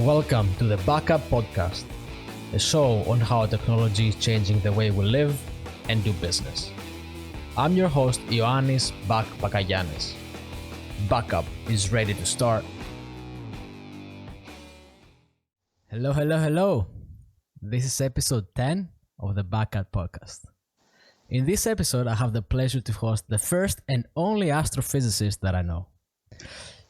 Welcome to the Bak Up Podcast, a show on how technology is changing the way we live and do business. I'm your host, Ioannis Bakayanis. Bak Up is ready to start. Hello. This is episode 10 of the Bak Up Podcast. In this episode, I have the pleasure to host the first and only astrophysicist that I know.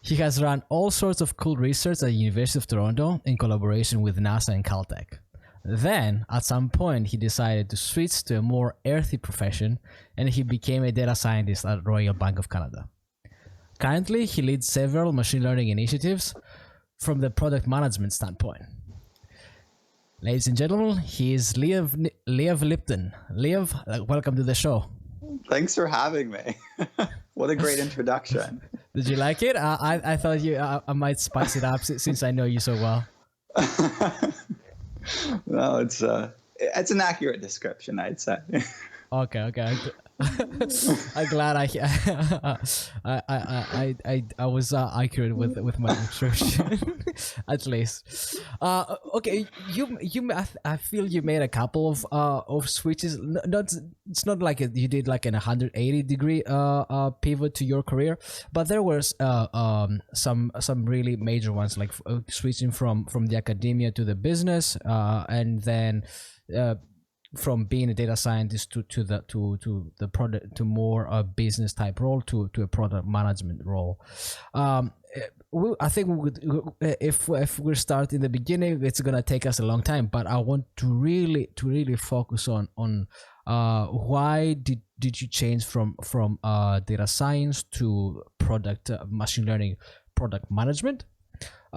He has run all sorts of cool research at the University of Toronto in collaboration with NASA and Caltech. Then, at some point, he decided to switch to a more earthy profession, and he became a data scientist at Royal Bank of Canada. Currently, he leads several machine learning initiatives from the product management standpoint. Ladies and gentlemen, he is Leeav Lipton. Leeav, welcome to the show. Thanks for having me. What a great introduction. Did you like it? I thought I might spice it up since I know you so well. No, it's an accurate description, I'd say. Okay. I'm glad I was accurate with my description, at least. Okay, I feel you made a couple of switches. It's not like you did like an 180-degree pivot to your career, but there was some really major ones, like switching from the academia to the business, and then from being a data scientist to the product, to more a business type role, to a product management role. I think we would, if we start in the beginning, it's gonna take us a long time. But I want to really focus on why did you change from data science to product machine learning product management?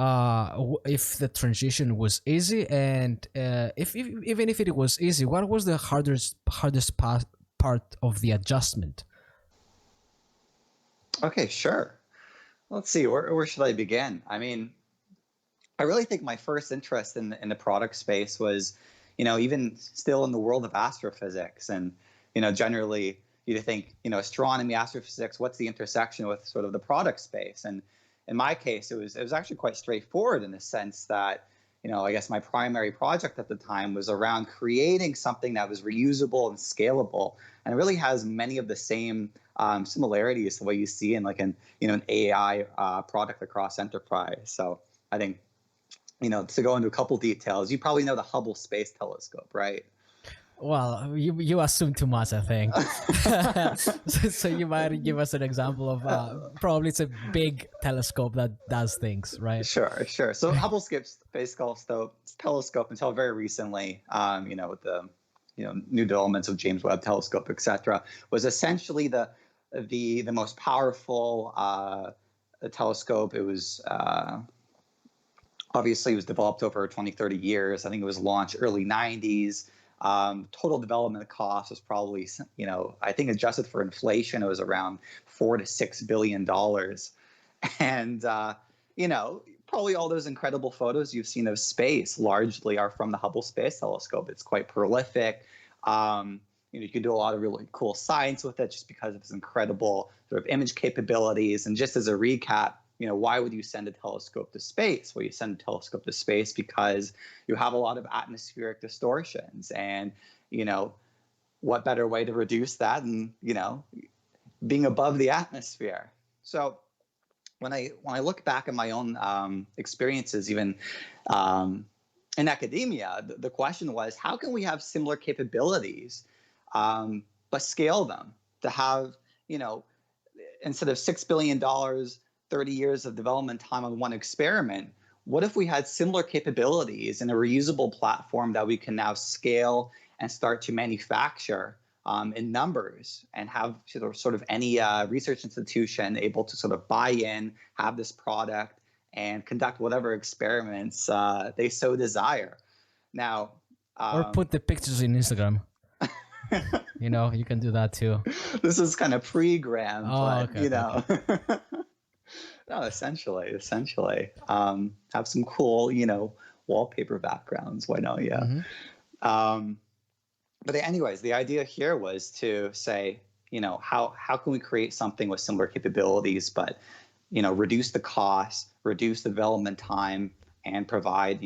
If the transition was easy, and even if it was easy, what was the hardest part of the adjustment? Okay, sure. Let's see, where should I begin? I mean, I really think my first interest in the product space was, even still in the world of astrophysics, and generally you think, astronomy, astrophysics, what's the intersection with sort of the product space? And in my case, it was actually quite straightforward in the sense that, I guess my primary project at the time was around creating something that was reusable and scalable, and it really has many of the same similarities to what you see in like an AI product across enterprise. So I think, to go into a couple details, you probably know the Hubble Space Telescope, right? Well, you assume too much, I think. So you might give us an example of probably it's a big telescope that does things, right? Sure. So Hubble Space Telescope until very recently, with the new developments of James Webb Telescope, etc., was essentially the most powerful telescope. It was obviously it was developed over 20-30 years. I think it was launched early 90s. Total development cost was probably, I think adjusted for inflation, it was around $4 to $6 billion. And, probably all those incredible photos you've seen of space largely are from the Hubble Space Telescope. It's quite prolific. You can do a lot of really cool science with it just because of its incredible sort of image capabilities. And just as a recap, why would you send a telescope to space? Well, you send a telescope to space because you have a lot of atmospheric distortions, and what better way to reduce that than being above the atmosphere. So when I look back at my own experiences, even in academia, the question was, how can we have similar capabilities but scale them to have instead of $6 billion, 30 years of development time on one experiment, what if we had similar capabilities in a reusable platform that we can now scale and start to manufacture in numbers, and have sort of any research institution able to sort of buy in, have this product, and conduct whatever experiments they so desire. Now, or put the pictures in Instagram. You can do that too. This is kind of pre-gram, but Okay. No, essentially, have some cool, wallpaper backgrounds. Why not? Yeah. Mm-hmm. But anyways, the idea here was to say, how can we create something with similar capabilities, but, reduce the cost, reduce the development time, and provide,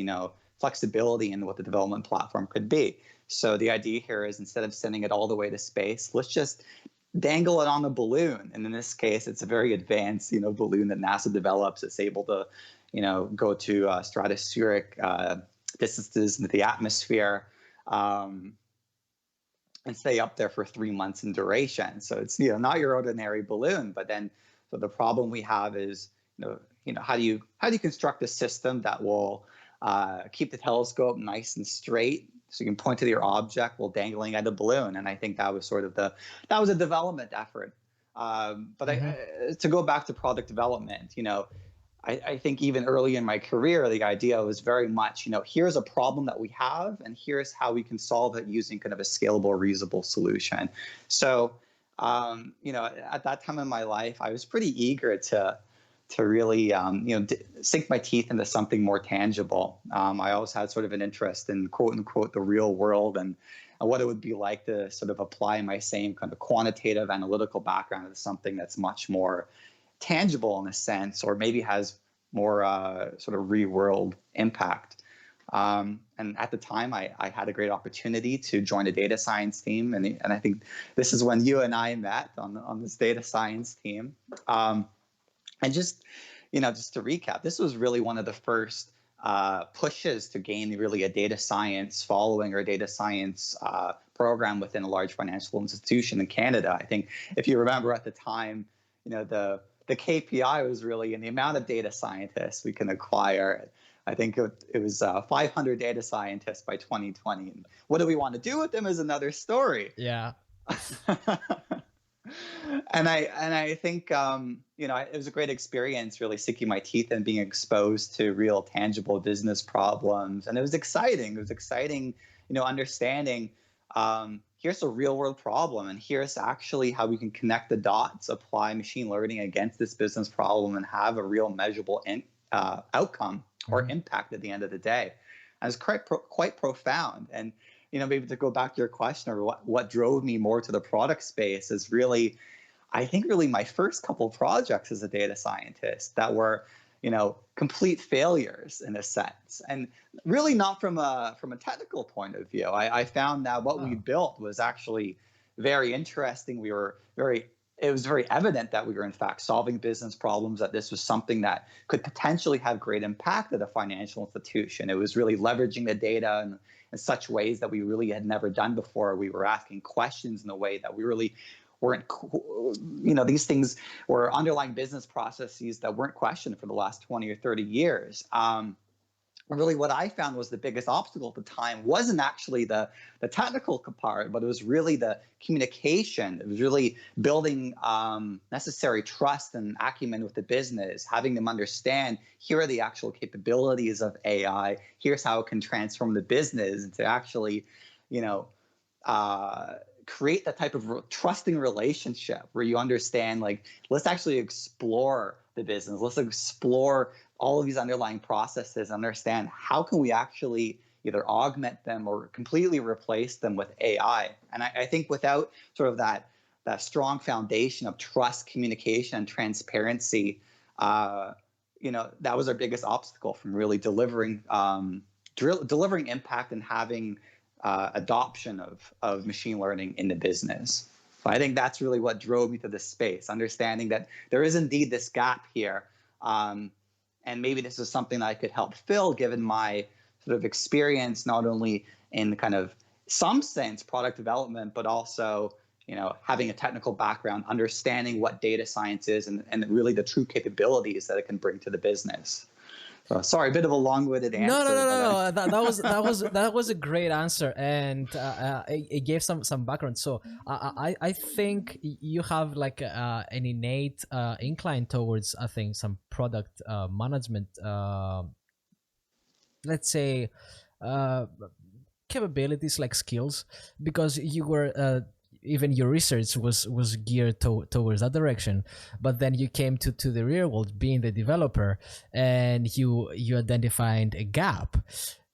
flexibility in what the development platform could be. So the idea here is, instead of sending it all the way to space, let's just dangle it on a balloon. And in this case, it's a very advanced, balloon that NASA develops. It's able to, go to stratospheric distances into the atmosphere, and stay up there for 3 months in duration. So it's, not your ordinary balloon. But then, so the problem we have is, how do you construct a system that will keep the telescope nice and straight, so you can point to your object while dangling at a balloon? And I think that was sort of that was a development effort. To go back to product development, I think even early in my career, the idea was very much, here's a problem that we have, and here's how we can solve it using kind of a scalable, reusable solution. So, at that time in my life, I was pretty eager to really, sink my teeth into something more tangible. I always had sort of an interest in, quote unquote, the real world, and what it would be like to sort of apply my same kind of quantitative analytical background to something that's much more tangible in a sense, or maybe has more sort of real world impact. And at the time, I had a great opportunity to join a data science team, and I think this is when you and I met on this data science team. And just to recap, this was really one of the first pushes to gain really a data science following, or a data science program within a large financial institution in Canada. I think if you remember at the time, the KPI was really in the amount of data scientists we can acquire. I think it was 500 data scientists by 2020. And what do we want to do with them is another story. Yeah. And I think, it was a great experience, really sinking my teeth and being exposed to real tangible business problems. And it was exciting. It was exciting, understanding, here's a real world problem, and here's actually how we can connect the dots, apply machine learning against this business problem, and have a real measurable outcome or impact at the end of the day. And it's quite profound. And, maybe to go back to your question, or what drove me more to the product space, is really, I think really my first couple projects as a data scientist that were, complete failures in a sense, and really not from a technical point of view. I found that what we built was actually very interesting. It was very evident that we were in fact solving business problems, that this was something that could potentially have great impact at a financial institution. It was really leveraging the data in such ways that we really had never done before. We were asking questions in a way that we really weren't, these things were underlying business processes that weren't questioned for the last 20 or 30 years. Really what I found was the biggest obstacle at the time wasn't actually the technical part, but it was really the communication. It was really building necessary trust and acumen with the business, having them understand, here are the actual capabilities of AI, here's how it can transform the business, and to actually, create that type of trusting relationship where you understand, like, let's actually explore the business. Let's explore all of these underlying processes, understand how can we actually either augment them or completely replace them with AI. And I think without sort of that strong foundation of trust, communication, and transparency, that was our biggest obstacle from really delivering impact and having adoption of machine learning in the business. So I think that's really what drove me to this space, understanding that there is indeed this gap here. And maybe this is something that I could help fill, given my sort of experience, not only in kind of some sense product development, but also, having a technical background, understanding what data science is, and really the true capabilities that it can bring to the business. So, sorry, a bit of a long-winded answer. No. That was a great answer, and it gave some background. So I think you have like an innate incline towards, I think, some product management, let's say, capabilities, like skills, because you were even your research was geared towards that direction, but then you came to the real world being the developer, and you identified a gap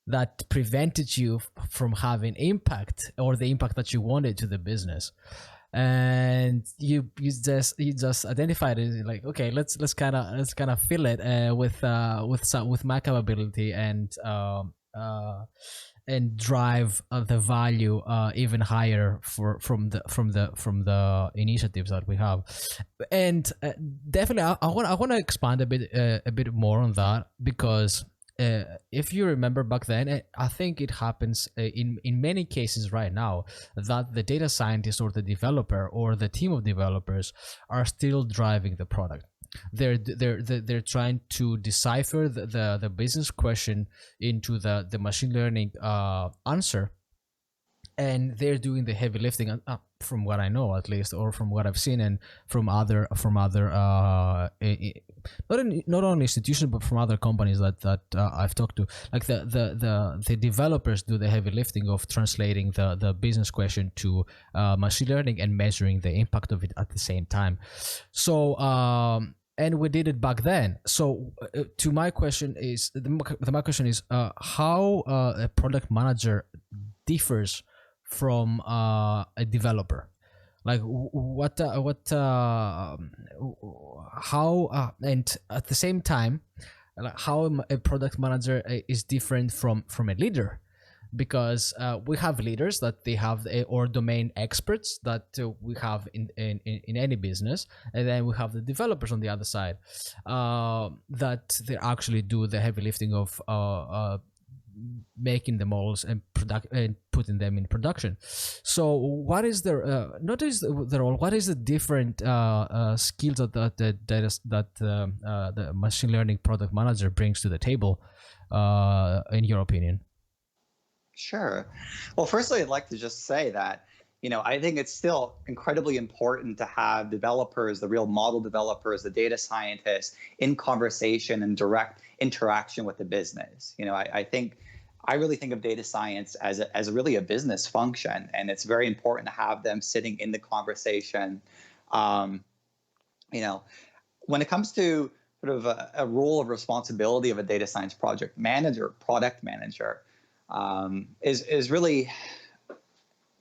that prevented you from having impact, or the impact that you wanted to the business. and you just identified it like, okay, let's kind of fill it with my capability and drive the value even higher from the initiatives that we have. And definitely I want to expand a bit more on that, because if you remember back then, I think it happens in many cases right now, that the data scientist or the developer or the team of developers are still driving the product. They're trying to decipher the business question into the machine learning answer, and they're doing the heavy lifting, from what I know at least, or from what I've seen, and from other not only institutions but from other companies that I've talked to. Like the developers do the heavy lifting of translating the business question to machine learning and measuring the impact of it at the same time. So and we did it back then. So to my question is my question is how a product manager differs from a developer. Like how and at the same time, like how a product manager is different from a leader, because we have leaders that they have or domain experts that we have in any business, and then we have the developers on the other side that they actually do the heavy lifting of making the models and putting them in production. So what is the not is the role, what is the different skills that the machine learning product manager brings to the table in your opinion? Sure. Well, firstly, I'd like to just say that, I think it's still incredibly important to have developers, the real model developers, the data scientists in conversation and direct interaction with the business. I really think of data science as really a business function, and it's very important to have them sitting in the conversation. Um, when it comes to sort of a role of responsibility of a data science project manager, product manager, is really,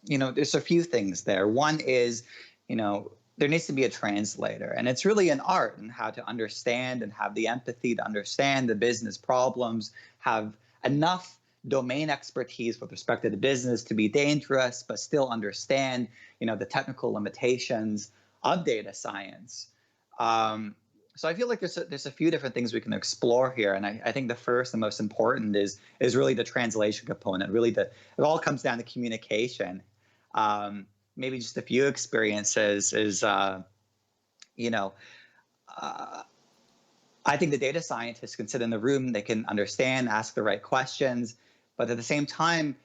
there's a few things there. One is, there needs to be a translator, and it's really an art in how to understand and have the empathy to understand the business problems, have enough domain expertise with respect to the business to be dangerous, but still understand, the technical limitations of data science. So I feel like there's a few different things we can explore here, and I think the first and most important is really the translation component. Really, it all comes down to communication. Maybe just a few experiences is, I think the data scientists can sit in the room, they can understand, ask the right questions, but at the same time,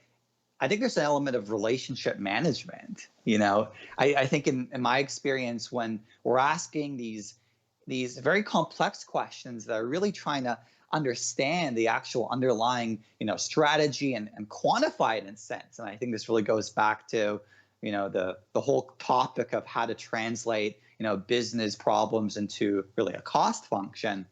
I think there's an element of relationship management. I think in my experience, when we're asking these very complex questions that are really trying to understand the actual underlying, strategy and quantify it in a sense. And I think this really goes back to, the whole topic of how to translate, business problems into really a cost function.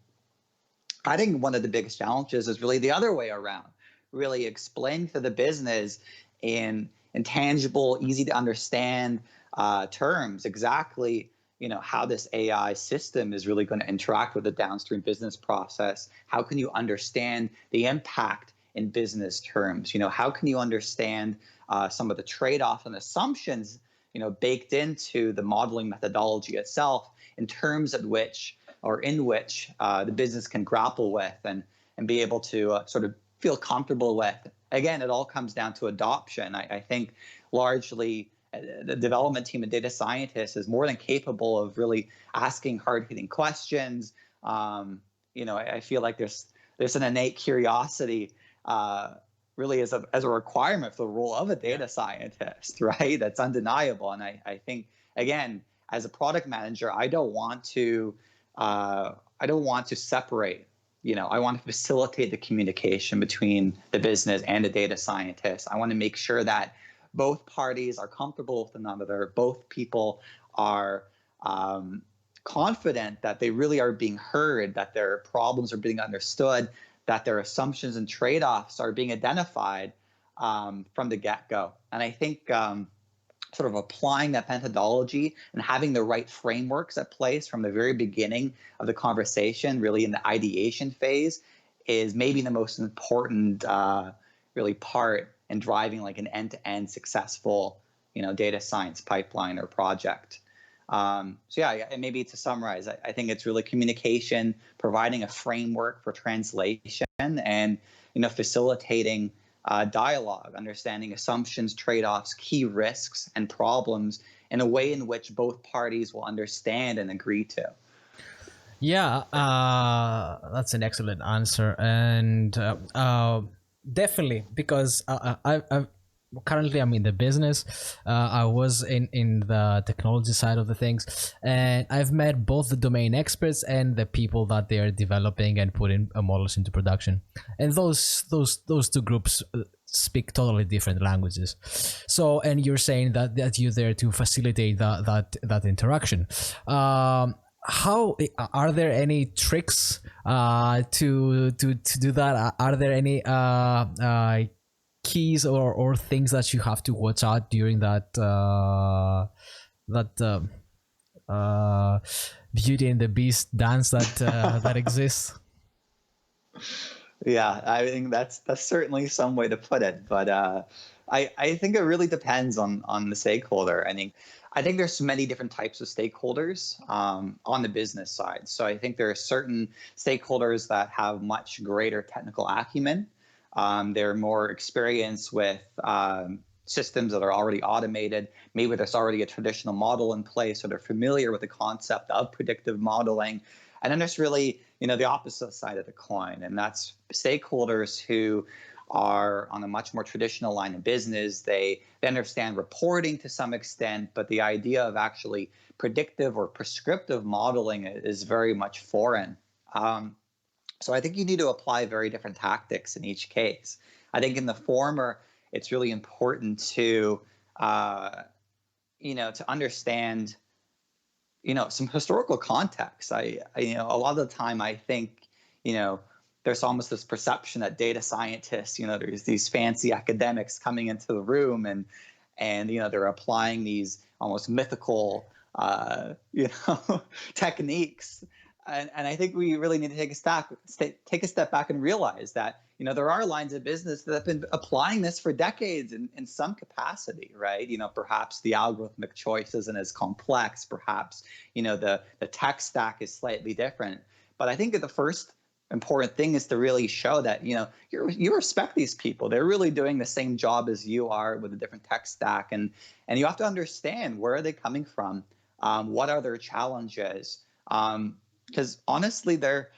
I think one of the biggest challenges is really the other way around, really explain to the business in tangible, easy to understand terms exactly, how this AI system is really going to interact with the downstream business process. How can you understand the impact in business terms? How can you understand some of the trade-offs and assumptions, baked into the modeling methodology itself in terms in which the business can grapple with and be able to sort of feel comfortable with. Again, it all comes down to adoption. I think largely the development team of data scientists is more than capable of really asking hard-hitting questions. I feel like there's an innate curiosity really as a requirement for the role of a data scientist, right? That's undeniable. And I think, again, as a product manager, I don't want to separate. I want to facilitate the communication between the business and the data scientist. I want to make sure that both parties are comfortable with one another. Both people are confident that they really are being heard, that their problems are being understood, that their assumptions and trade-offs are being identified from the get-go. And I think sort of applying that methodology and having the right frameworks at place from the very beginning of the conversation, really in the ideation phase, is maybe the most important really part in driving like an end-to-end successful, data science pipeline or project. So yeah, and maybe to summarize, I think it's really communication, providing a framework for translation, and facilitating dialogue, understanding assumptions, trade-offs, key risks, and problems in a way in which both parties will understand and agree to. Yeah, that's an excellent answer, and definitely because I currently I'm in the business. I was in the technology side of the things, and I've met both the domain experts and the people that they are developing and putting models into production, and those two groups speak totally different languages. So, and you're saying that you're there to facilitate that interaction. How are there any tricks to do that? Are there any keys or things that you have to watch out during that Beauty and the Beast dance that exists? Yeah, I think that's certainly some way to put it, but I think it really depends on the stakeholder. I think there's many different types of stakeholders on the business side. So I think there are certain stakeholders that have much greater technical acumen. They're more experienced with systems that are already automated. Maybe there's already a traditional model in place, so they're familiar with the concept of predictive modeling. And then there's really, the opposite side of the coin, and that's stakeholders who are on a much more traditional line of business. They understand reporting to some extent, but the idea of actually predictive or prescriptive modeling is very much foreign. So I think you need to apply very different tactics in each case. I think in the former, it's really important to, to understand, some historical context. A lot of the time I think, there's almost this perception that data scientists, there's these fancy academics coming into the room and they're applying these almost mythical, techniques. And I think we really need to take a step back and realize that, there are lines of business that have been applying this for decades in some capacity, right? Perhaps the algorithmic choice isn't as complex. Perhaps, the tech stack is slightly different. But I think that the first important thing is to really show that, you respect these people. They're really doing the same job as you are with a different tech stack. And you have to understand, where are they coming from? What are their challenges? Because honestly, they're,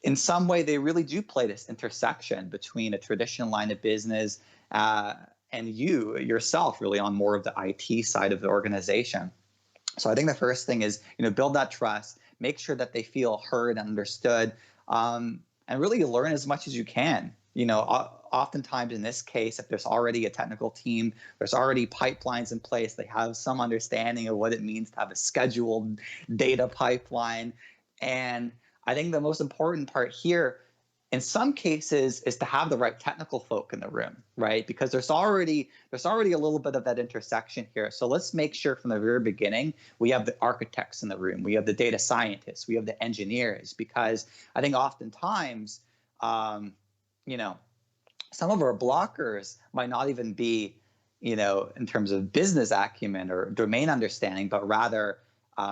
in some way, they really do play this intersection between a traditional line of business and you yourself, really on more of the IT side of the organization. So I think the first thing is, build that trust, make sure that they feel heard and understood, and really learn as much as you can. Oftentimes in this case, if there's already a technical team, there's already pipelines in place, they have some understanding of what it means to have a scheduled data pipeline. And I think the most important part here, in some cases, is to have the right technical folk in the room, right? Because there's already a little bit of that intersection here. So let's make sure from the very beginning, we have the architects in the room, we have the data scientists, we have the engineers, because I think oftentimes, some of our blockers might not even be, in terms of business acumen or domain understanding, but rather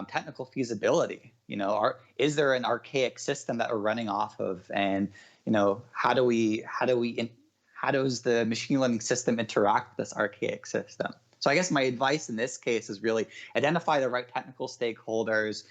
technical feasibility. Is there an archaic system that we're running off of, and how does the machine learning system interact with this archaic system? So I guess my advice in this case is really identify the right technical stakeholders,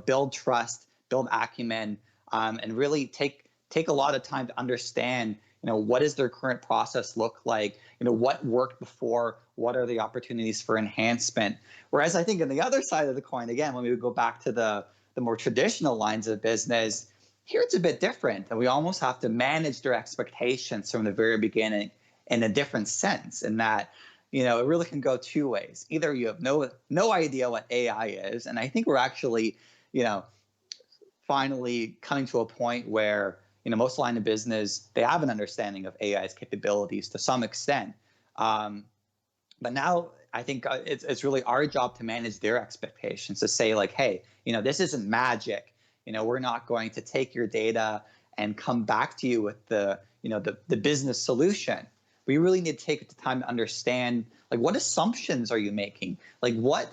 build trust, build acumen, and really take a lot of time to understand, what does their current process look like? What worked before? What are the opportunities for enhancement? Whereas I think on the other side of the coin, again, when we go back to the more traditional lines of business, here it's a bit different. And we almost have to manage their expectations from the very beginning in a different sense, in that, it really can go two ways. Either you have no idea what AI is, and I think we're actually, finally coming to a point where, most line of business, they have an understanding of AI's capabilities to some extent. But now I think it's really our job to manage their expectations, to say like, hey, this isn't magic. We're not going to take your data and come back to you with the business solution. We really need to take the time to understand, like, what assumptions are you making? Like, what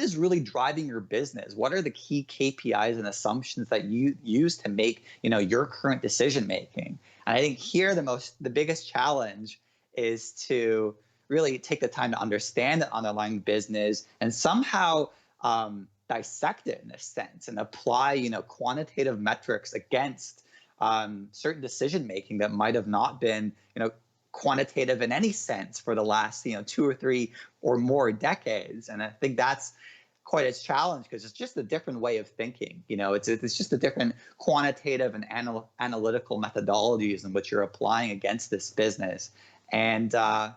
is really driving your business? What are the key KPIs and assumptions that you use to make, your current decision making? And I think here the biggest challenge is to really take the time to understand the underlying business and somehow dissect it in a sense and apply, quantitative metrics against certain decision making that might have not been, quantitative in any sense for the last, 2 or 3 or more decades. And I think that's quite a challenge because it's just a different way of thinking. It's just a different quantitative and analytical methodologies in which you're applying against this business. And I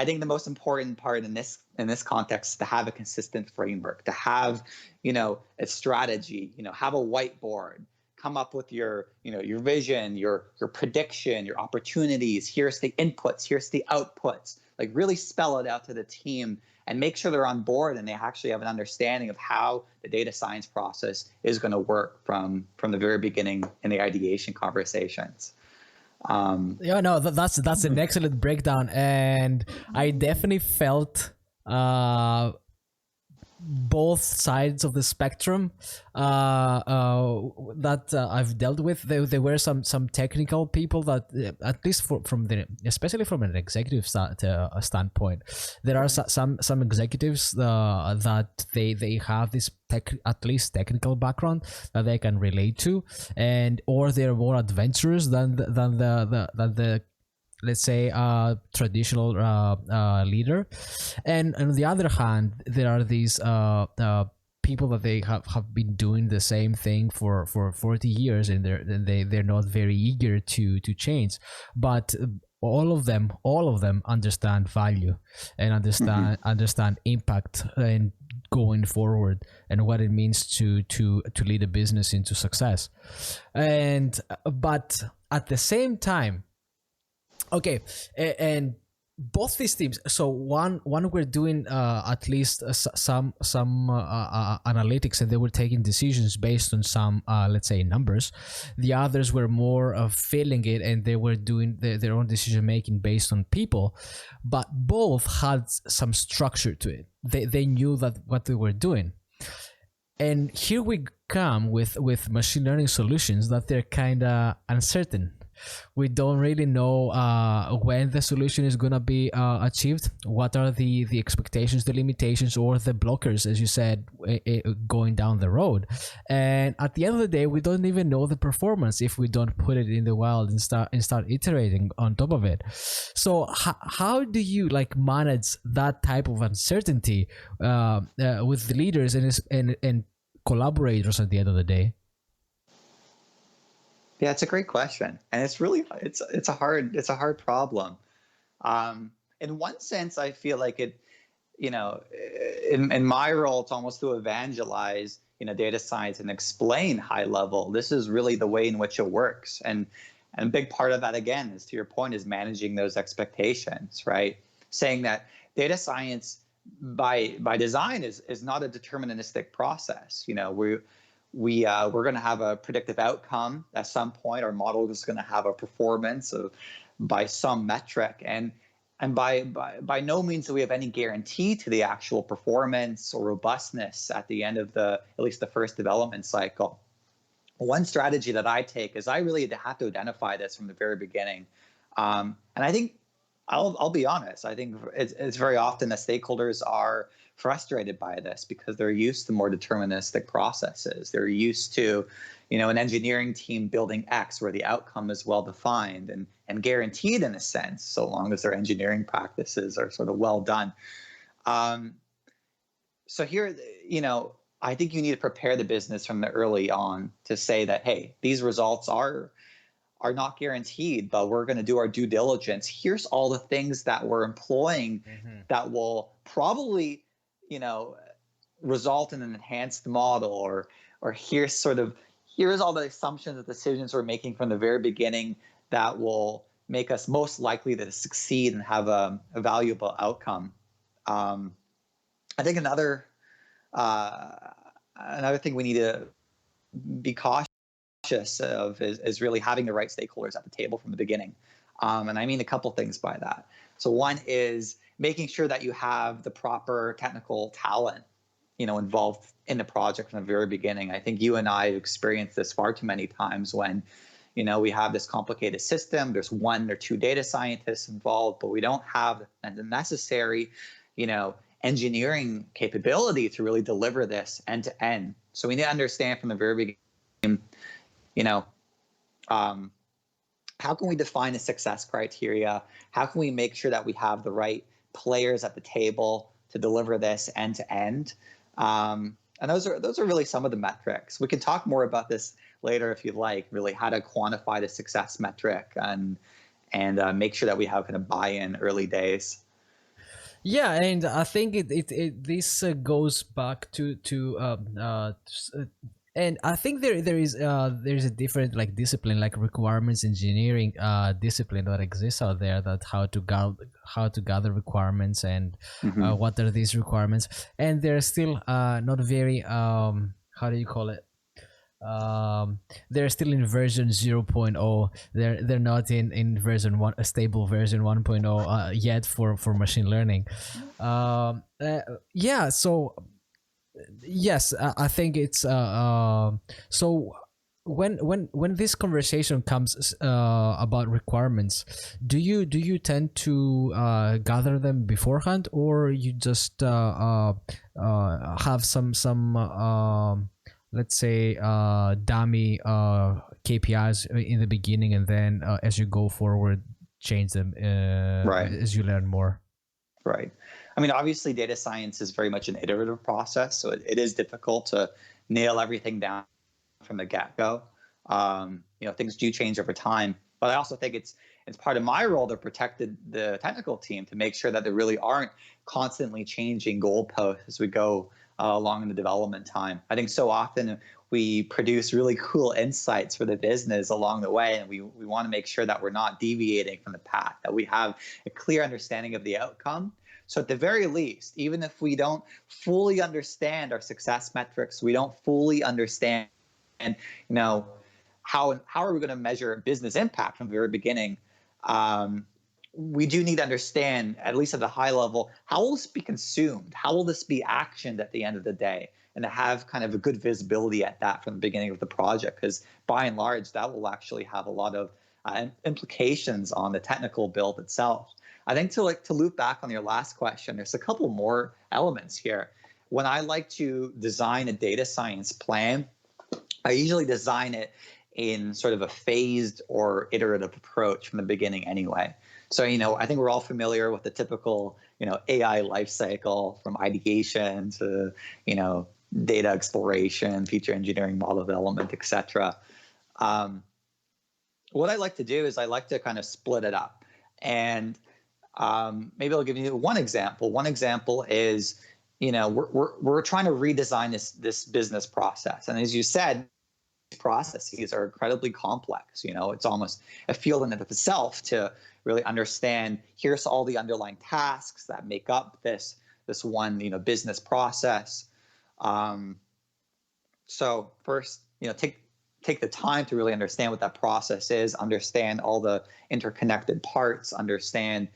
think the most important part in this context is to have a consistent framework, to have, a strategy, have a whiteboard, come up with your vision, your prediction, your opportunities. Here's the inputs, here's the outputs. Like, really spell it out to the team and make sure they're on board and they actually have an understanding of how the data science process is going to work from the very beginning in the ideation conversations. That's an excellent breakdown, and I definitely felt both sides of the spectrum that I've dealt with. There were some technical people that, at least especially from an executive standpoint, there are some executives that they have this at least technical background that they can relate to, or they're more adventurous than the let's say traditional leader. And on the other hand, there are these people that they have been doing the same thing for 40 years and they're not very eager to change, but all of them understand value and understand impact and going forward and what it means to lead a business into success. But at the same time, okay, and both these teams. So one were doing at least some analytics, and they were taking decisions based on some let's say numbers. The others were more of feeling it, and they were doing their own decision making based on people. But both had some structure to it. They knew that what they were doing. And here we come with machine learning solutions that they're kind of uncertain. We don't really know when the solution is going to be achieved. What are the expectations, the limitations, or the blockers, as you said, going down the road. And at the end of the day, we don't even know the performance if we don't put it in the wild and start iterating on top of it. So how do you manage that type of uncertainty with the leaders and collaborators at the end of the day? Yeah, it's a great question, and it's a hard problem. In one sense, I feel like it, in my role, it's almost to evangelize, data science and explain high level. This is really the way in which it works, and a big part of that, again, is to your point, is managing those expectations, right? Saying that data science by design is not a deterministic process. We're going to have a predictive outcome at some point. Our model is going to have a performance by some metric, and by no means do we have any guarantee to the actual performance or robustness at the end of at least the first development cycle. One strategy that I take is I really have to identify this from the very beginning, and I think I'll be honest. I think it's very often that stakeholders are frustrated by this because they're used to more deterministic processes. They're used to, an engineering team building X where the outcome is well defined and guaranteed in a sense, so long as their engineering practices are sort of well done. So here, I think you need to prepare the business from the early on to say that, hey, these results are not guaranteed, but we're going to do our due diligence. Here's all the things that we're employing that will probably, result in an enhanced model, or here's all the assumptions and decisions we're making from the very beginning that will, make us most likely to succeed and have a valuable outcome. I think another thing we need to be cautious of is really having the right stakeholders at the table from the beginning. And I mean a couple things by that. So one is making sure that you have the proper technical talent, involved in the project from the very beginning. I think you and I have experienced this far too many times when, we have this complicated system. There's one or two data scientists involved, but we don't have the necessary, engineering capability to really deliver this end to end. So we need to understand from the very beginning, how can we define the success criteria? How can we make sure that we have the right players at the table to deliver this end to end? And those are really some of the metrics. We can talk more about this later if you'd like, really how to quantify the success metric and make sure that we have kind of buy-in early days. Yeah, and I think this goes back and I think there's a different like discipline, like requirements engineering discipline that exists out there, that how to gather requirements and what are these requirements, and they're still not very how do you call it, they're still in version 0.0. They're not in version 1, a stable version 1.0 yet for machine learning. Yeah, so yes, I think it's so when this conversation comes about requirements, do you tend to gather them beforehand, or you just have some let's say dummy KPIs in the beginning, and then as you go forward change them right, as you learn more? Right. I mean, obviously data science is very much an iterative process, so it is difficult to nail everything down from the get-go. Things do change over time, but I also think it's part of my role to protect the technical team, to make sure that there really aren't constantly changing goalposts as we go along in the development time. I think so often we produce really cool insights for the business along the way, and we want to make sure that we're not deviating from the path, that we have a clear understanding of the outcome. So at the very least, even if we don't fully understand our success metrics, we don't fully understand, how are we going to measure business impact from the very beginning, we do need to understand, at least at the high level, how will this be consumed? How will this be actioned at the end of the day? And to have kind of a good visibility at that from the beginning of the project, because by and large, that will actually have a lot of implications on the technical build itself. I think to loop back on your last question, there's a couple more elements here. When I like to design a data science plan, I usually design it in sort of a phased or iterative approach from the beginning anyway. So, I think we're all familiar with the typical, AI lifecycle, from ideation to, data exploration, feature engineering, model development, etc. What I like to do is I like to kind of split it up. And maybe I'll give you one example. One example is, we're trying to redesign this business process. And as you said, processes are incredibly complex. It's almost a field in and of itself to really understand, here's all the underlying tasks that make up this one business process. So first, take the time to really understand what that process is, understand all the interconnected parts, understand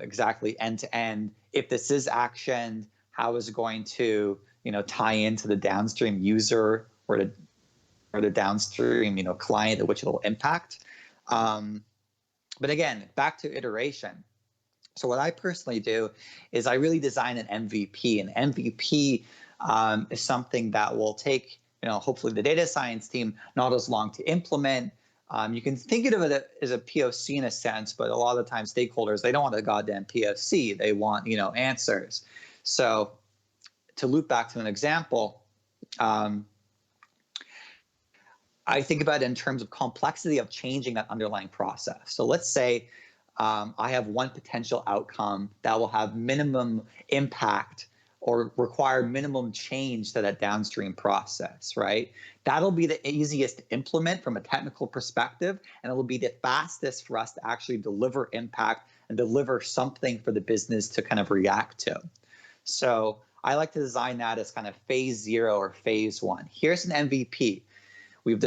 exactly end to end. If this is actioned, how is it going to tie into the downstream user or the downstream client at which it'll impact. But again, back to iteration. So what I personally do is I really design an MVP. An MVP is something that will take, hopefully the data science team not as long to implement. You can think of it as a POC in a sense, but a lot of the time stakeholders, they don't want a goddamn POC. They want, answers. So to loop back to an example, I think about it in terms of complexity of changing that underlying process. So let's say I have one potential outcome that will have minimum impact or require minimum change to that downstream process, right? That'll be the easiest to implement from a technical perspective, and it'll be the fastest for us to actually deliver impact and deliver something for the business to kind of react to. So I like to design that as kind of phase 0 or phase 1. Here's an MVP. We've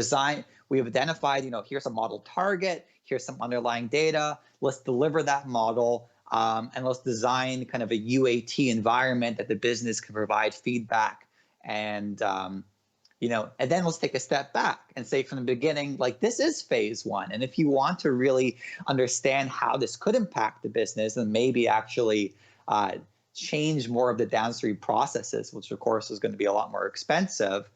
identified, here's a model target, here's some underlying data. Let's deliver that model, and let's design kind of a UAT environment that the business can provide feedback. And and then let's take a step back and say from the beginning, like, this is phase 1. And if you want to really understand how this could impact the business and maybe actually change more of the downstream processes, which of course is going to be a lot more expensive,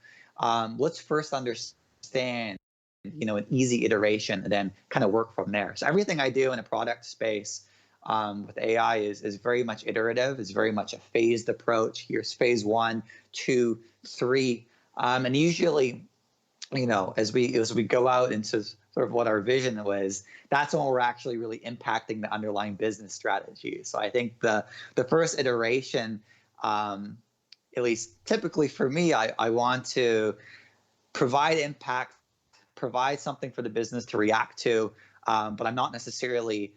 let's first understand, an easy iteration and then kind of work from there. So everything I do in a product space with AI is very much iterative. It's very much a phased approach. Here's phase 1, 2, 3. And usually, as we go out into sort of what our vision was, that's when we're actually really impacting the underlying business strategy. So I think the first iteration, at least typically for me, I want to provide impact, provide something for the business to react to, but I'm not necessarily,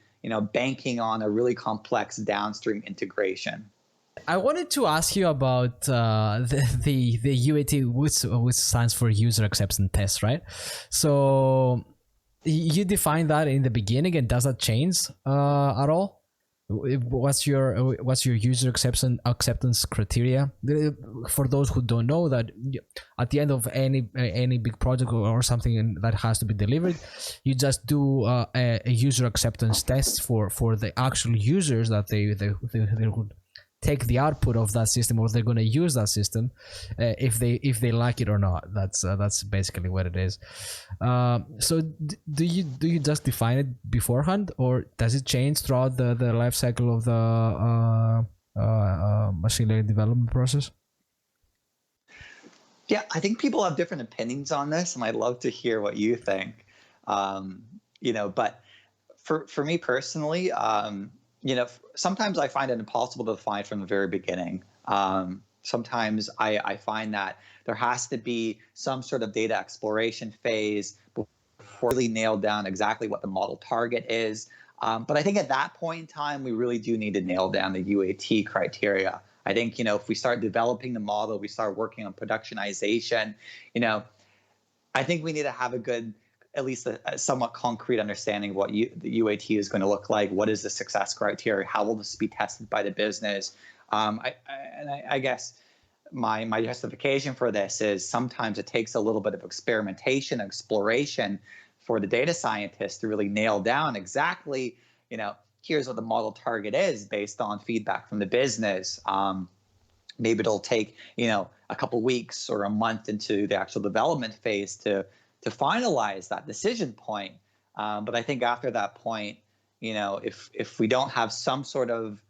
banking on a really complex downstream integration. I wanted to ask you about the UAT, which stands for user acceptance test, right? So you define that in the beginning, and does that change at all? What's your user acceptance criteria? For those who don't know, that at the end of any big project or something that has to be delivered, you just do a user acceptance test for the actual users, that they would take the output of that system, or they're going to use that system, if they like it or not. That's basically what it is. So do you just define it beforehand, or does it change throughout the life cycle of the machine learning development process? Yeah, I think people have different opinions on this, and I'd love to hear what you think. But for me personally, sometimes I find it impossible to define from the very beginning. Sometimes I find that there has to be some sort of data exploration phase before we nail down exactly what the model target is. But I think at that point in time, we really do need to nail down the UAT criteria. I think, if we start developing the model, we start working on productionization, I think we need to have at least a somewhat concrete understanding of what the UAT is going to look like. What is the success criteria? How will this be tested by the business? I guess my justification for this is sometimes it takes a little bit of experimentation, exploration for the data scientists to really nail down exactly, here's what the model target is based on feedback from the business. Maybe it'll take, a couple weeks or a month into the actual development phase to finalize that decision point. But I think after that point, if we don't have some sort of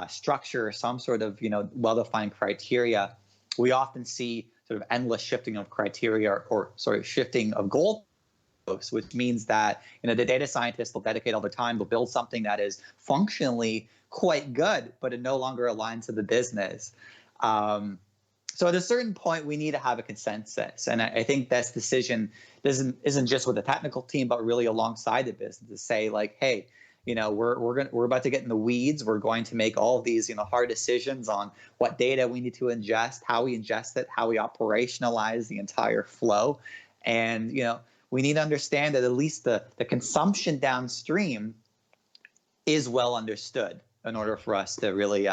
structure, some sort of, well-defined criteria, we often see sort of endless shifting of criteria, or shifting of goalposts, which means that, the data scientists will dedicate all the time to build something that is functionally quite good, but it no longer aligns to the business. So at a certain point, we need to have a consensus, and I think this decision isn't just with the technical team, but really alongside the business, to say like, hey, we're about to get in the weeds. We're going to make all of these hard decisions on what data we need to ingest, how we ingest it, how we operationalize the entire flow, and we need to understand that at least the consumption downstream is well understood in order for us to really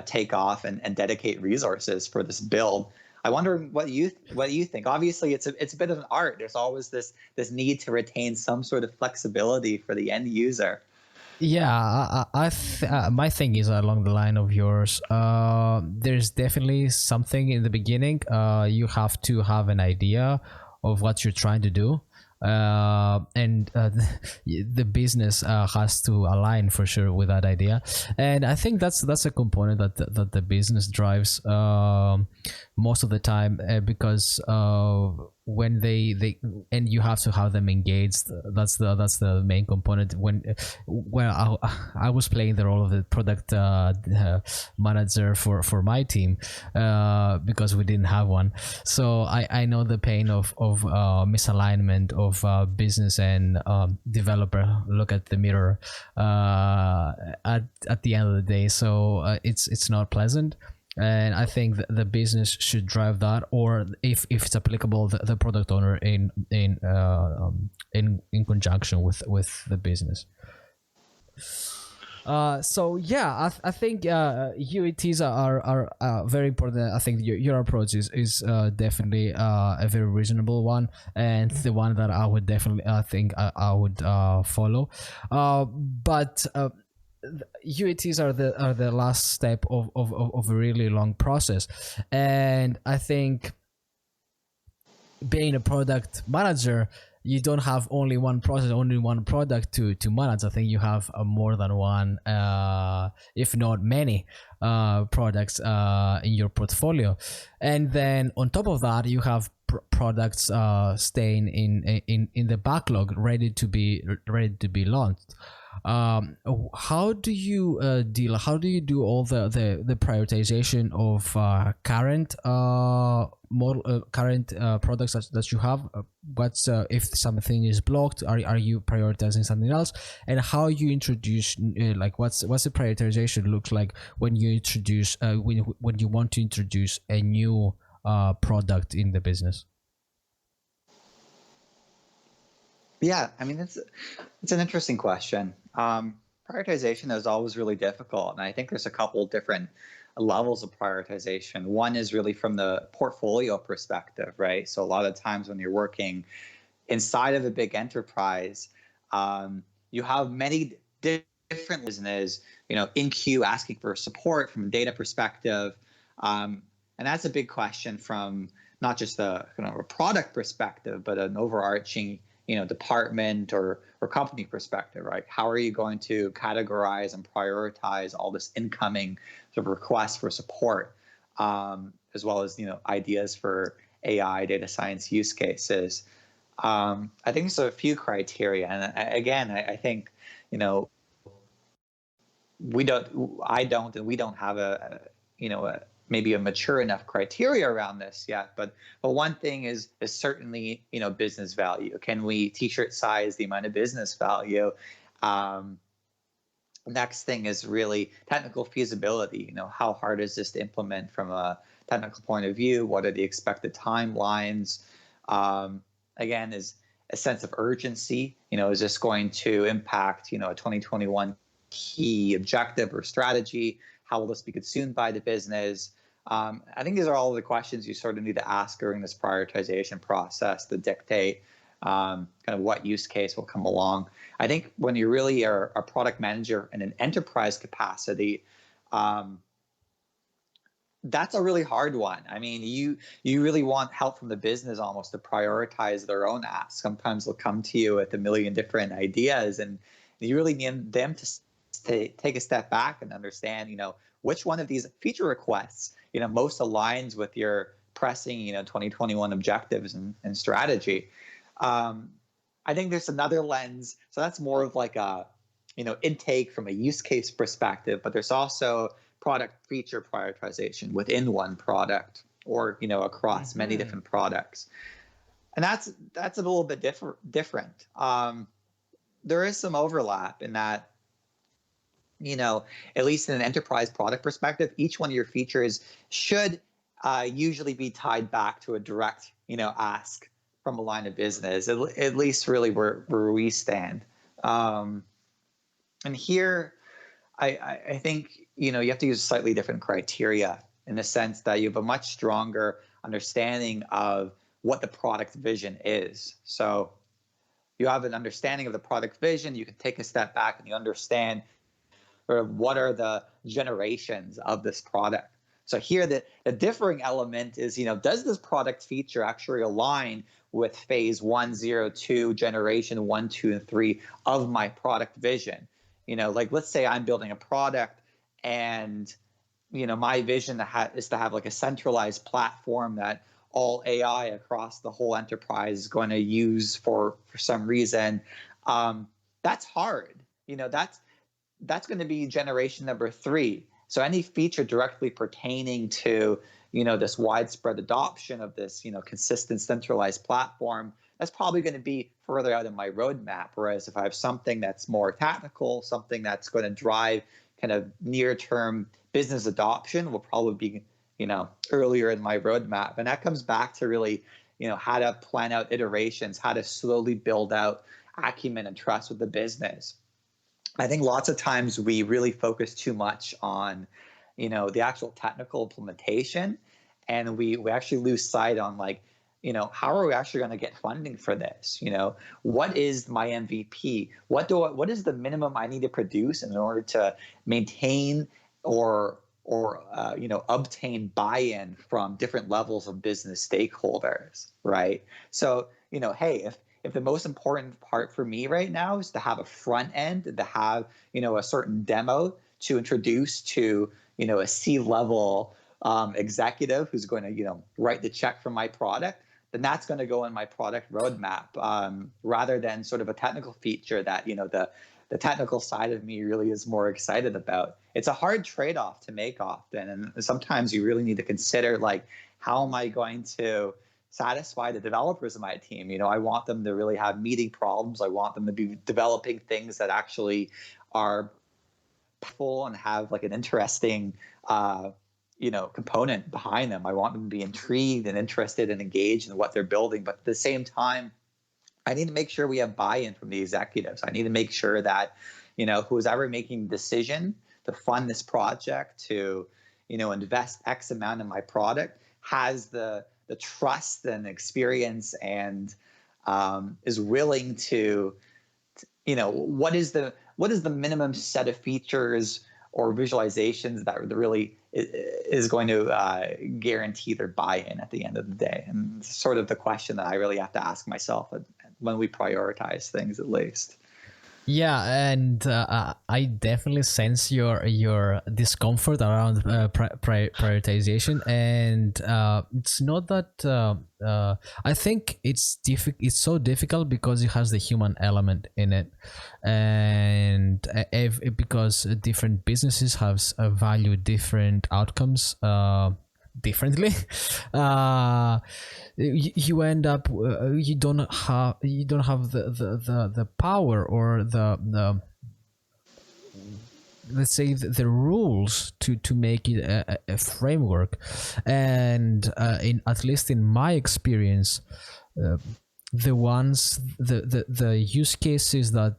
take off and dedicate resources for this build. I wonder what you think. Obviously, it's a bit of an art. There's always this need to retain some sort of flexibility for the end user. Yeah, my thing is along the line of yours. There's definitely something in the beginning. You have to have an idea of what you're trying to do. And the business has to align for sure with that idea, and I think that's a component that the business drives most of the time, because when they and you have to have them engaged. That's the main component. I was playing the role of the product manager for my team, because we didn't have one, so I know the pain of misalignment of business and developer look at the mirror at the end of the day. So it's not pleasant, and I think the business should drive that, or if it's applicable, the product owner in conjunction with the business. So yeah, I think UATs are very important. I think your approach is definitely a very reasonable one, and the one that I would definitely think I would follow. But UATs are the last step of a really long process, and I think being a product manager, you don't have only one process, only one product to manage. I think you have more than one, if not many, products in your portfolio, and then on top of that, you have products staying in the backlog, ready to be launched. How do you how do you do all the prioritization of current current products that you have? What's if something is blocked, are you prioritizing something else? And how you introduce like what's the prioritization looks like when you introduce when you want to introduce a new product in the business? Yeah, I mean it's an interesting question. Prioritization is always really difficult, and I think there's a couple different levels of prioritization. One is really from the portfolio perspective, right? So a lot of times when you're working inside of a big enterprise, you have many different business, in queue asking for support from a data perspective, and that's a big question from not just a product perspective, but an overarching department or company perspective, right? How are you going to categorize and prioritize all this incoming sort of requests for support, as well as ideas for AI data science use cases? I think there's a few criteria, and again, I think I don't, and we don't have maybe a mature enough criteria around this yet. But one thing is certainly business value. Can we t-shirt size the amount of business value? Next thing is really technical feasibility. How hard is this to implement from a technical point of view? What are the expected timelines? Again, is a sense of urgency. Is this going to impact a 2021 key objective or strategy? How will this be consumed by the business? I think these are all the questions you sort of need to ask during this prioritization process to dictate kind of what use case will come along. I think when you really are a product manager in an enterprise capacity, that's a really hard one. I mean, you really want help from the business almost to prioritize their own asks. Sometimes they'll come to you with a million different ideas, and you really need them to take a step back and understand, which one of these feature requests, most aligns with your pressing, 2021 objectives and strategy. I think there's another lens. So that's more of like a, intake from a use case perspective, but there's also product feature prioritization within one product or, across many different products. And that's a little bit different. There is some overlap in that, at least in an enterprise product perspective, each one of your features should usually be tied back to a direct, ask from a line of business, at least really where we stand. And here, I think, you have to use slightly different criteria in the sense that you have a much stronger understanding of what the product vision is. So you have an understanding of the product vision, you can take a step back and you understand what are the generations of this product. So here the differing element is, does this product feature actually align with phase 1, 0, 2, generation 1, 2, and 3 of my product vision? Like let's say I'm building a product and, my vision is to have like a centralized platform that all AI across the whole enterprise is going to use for some reason. That's hard. That's going to be generation number 3. So any feature directly pertaining to, this widespread adoption of this, consistent centralized platform, that's probably going to be further out in my roadmap. Whereas if I have something that's more tactical, something that's going to drive kind of near-term business adoption, will probably be, earlier in my roadmap. And that comes back to really, how to plan out iterations, how to slowly build out acumen and trust with the business. I think lots of times we really focus too much on, the actual technical implementation, and we actually lose sight on how are we actually going to get funding for this? What is my MVP? What is the minimum I need to produce in order to maintain or obtain buy-in from different levels of business stakeholders, right? So, hey, if the most important part for me right now is to have a front end, to have, a certain demo to introduce to, a C-level executive who's going to, write the check for my product, then that's going to go in my product roadmap, rather than sort of a technical feature that, the technical side of me really is more excited about. It's a hard trade-off to make often. And sometimes you really need to consider, how am I going to satisfy the developers of my team? I want them to really have meeting problems. I want them to be developing things that actually are full and have an interesting, component behind them. I want them to be intrigued and interested and engaged in what they're building. But at the same time, I need to make sure we have buy-in from the executives. I need to make sure that, who's ever making the decision to fund this project, to, invest X amount in my product, has the trust and experience and is willing to, what is the minimum set of features or visualizations that really is going to guarantee their buy-in at the end of the day. And it's sort of the question that I really have to ask myself when we prioritize things, at least. Yeah, and I definitely sense your discomfort around prioritization, and it's not that I think it's so difficult because it has the human element in it, and because different businesses have value different outcomes differently. You end up you don't have the power or the let's say the rules to make it a framework. And in at least in my experience, the use cases that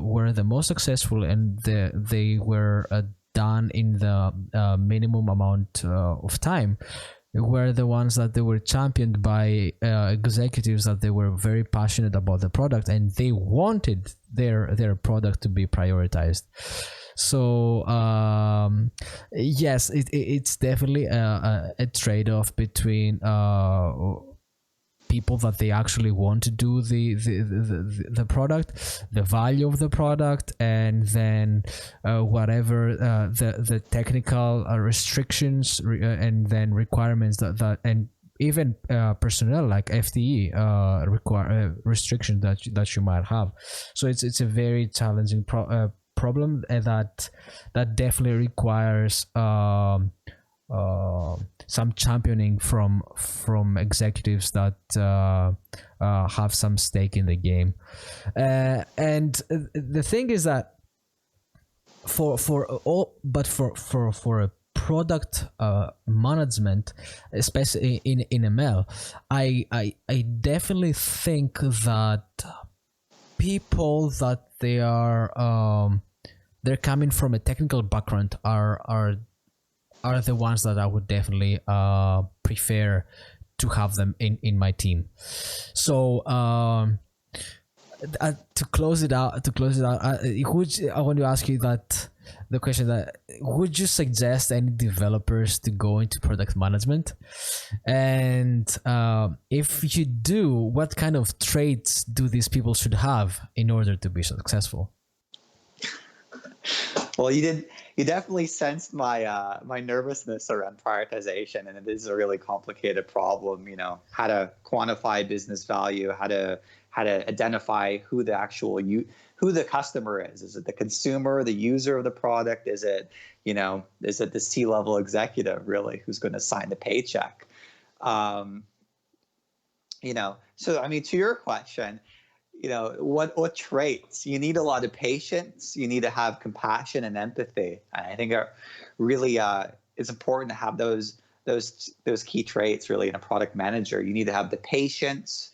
were the most successful and they were done in the minimum amount of time were the ones that they were championed by executives that they were very passionate about the product and they wanted their product to be prioritized. So yes, it's definitely a trade-off between people that they actually want to do the product, the value of the product, and then whatever the technical restrictions and then requirements that and even personnel like FTE restrictions that you might have. So it's a very challenging problem that definitely requires some championing from executives that have some stake in the game. And the thing is that for a product management, especially in ML, I definitely think that people that they are they're coming from a technical background are the ones that I would definitely prefer to have them in my team. So to close it out, I want to ask you the question that would you suggest any developers to go into product management? And if you do, what kind of traits do these people should have in order to be successful? Well, you You definitely sensed my nervousness around prioritization, and it is a really complicated problem. You know, how to quantify business value, how to identify who the actual who the customer is. Is it the consumer, the user of the product? Is it, you know, is it the C-level executive really who's going to sign the paycheck? You know, so I mean, to your question, you know, what traits? You need a lot of patience. You need to have compassion and empathy. I think are really it's important to have those key traits really in a product manager. You need to have the patience,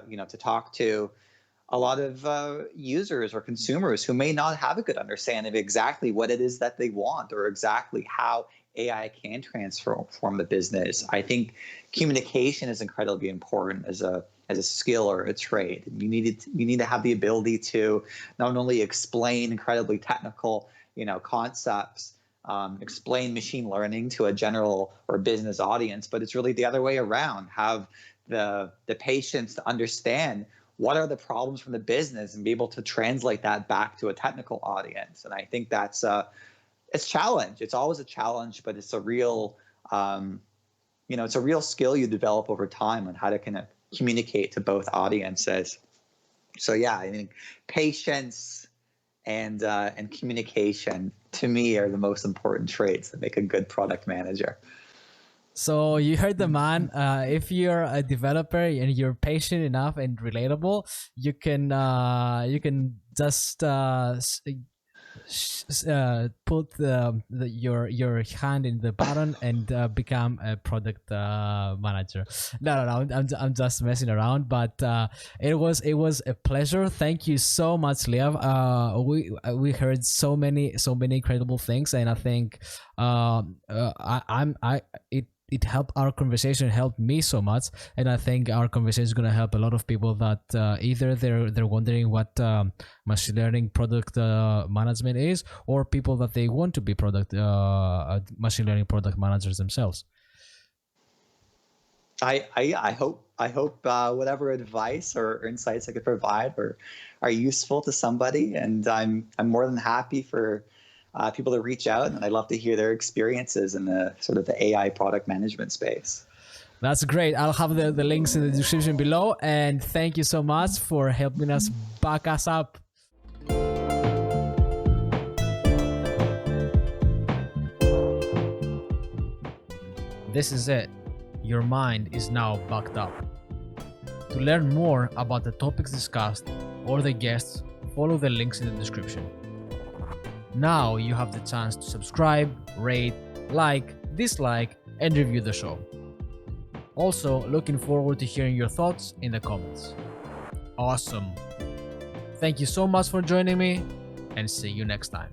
you know, to talk to a lot of users or consumers who may not have a good understanding of exactly what it is that they want or exactly how AI can transform the business. I think communication is incredibly important as a skill or a trait. You need to have the ability to not only explain incredibly technical, you know, concepts, explain machine learning to a general or business audience, but it's really the other way around. Have the patience to understand what are the problems from the business and be able to translate that back to a technical audience. And I think that's it's a challenge. It's always a challenge, but it's a real, you know, it's a real skill you develop over time on how to kind of communicate to both audiences. So yeah, I think patience and communication to me are the most important traits that make a good product manager. So you heard the man. If you're a developer and you're patient enough and relatable, you can just put your hand in the button and become a product manager. No, I'm just messing around, but it was a pleasure. Thank you so much, Leeav. We heard so many incredible things, and I think it helped our conversation, helped me so much, and I think our conversation is going to help a lot of people that either they're wondering what machine learning product management is, or people that they want to be product machine learning product managers themselves. I hope whatever advice or insights I could provide are useful to somebody, and I'm more than happy for people to reach out, and I'd love to hear their experiences in the sort of the AI product management space. That's great. I'll have the links in the description below, and thank you so much for helping us back us up. This is it. Your mind is now backed up. To learn more about the topics discussed or the guests, follow the links in the description. Now you have the chance to subscribe, rate, like, dislike, and review the show. Also, looking forward to hearing your thoughts in the comments. Awesome. Thank you so much for joining me, and see you next time.